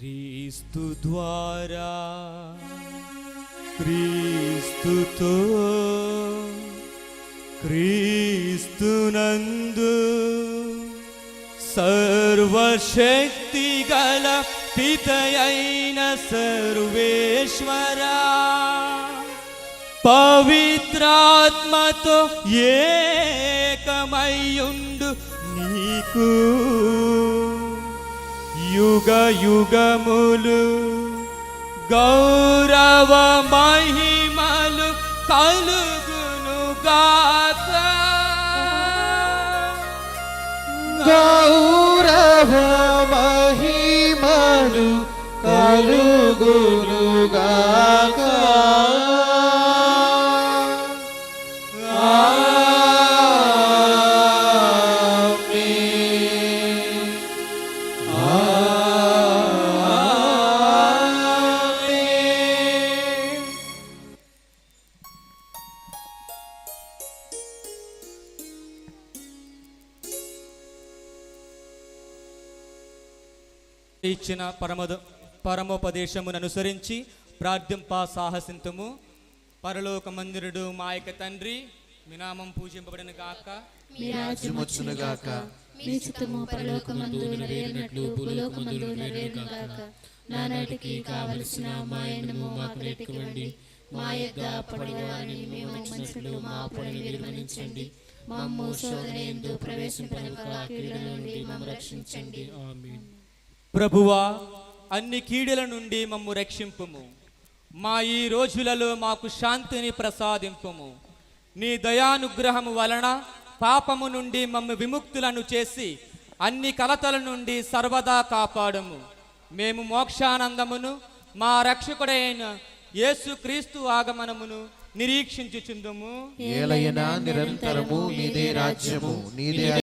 క్రీస్తు ద్వారా క్రీస్తుతో క్రీస్తునందు సర్వశక్తి గల పితయైన సర్వేశ్వరా పవిత్రాత్మతో ఏకమయ్యుండు నీకు యుగ యుగములు గౌరవ మహిమలు కలుగునుగాక. గౌరవ మహిమలు కలుగునుగాక. ఇచ్చిన పరమోపదేశమును అనుసరించి ప్రార్థింప సాహసింతుము. పరలోక మందిరుడు మా యొక్క తండ్రి, మీ నామం పూజింపబడిన గాక, మీ రాజ్యం వచ్చును గాక, మీ చిత్తము పరలోకమందు నెరవేరినట్లు భూలోకమందు నెరవేరును గాక. నానాటికి కావలసిన మా అన్నము మాకు నేర్చుకోండి, మా యొద్ద అప్పటి వారిని మేము మన్నించినట్లు మా అప్పులను మీరు మన్నించండి. మమ్ము శోధన యందు ప్రవేశింపనివ్వక కీడుల నుండి మమ్ము రక్షించండి. ఆమేన్. ప్రభువా, అన్ని కీడుల నుండి మమ్ము రక్షింపుము. మా ఈ రోజులలో మాకు శాంతిని ప్రసాదింపుము. నీ దయానుగ్రహము వలన పాపము నుండి మమ్ము విముక్తులను చేసి అన్ని కలతల నుండి సర్వదా కాపాడము. మేము మోక్షానందమును మా రక్షకుడైన యేసుక్రీస్తు ఆగమనమును నిరీక్షించుచుందుము. ఏలయనా నిరంతరము నీదే రాజ్యము, నీదే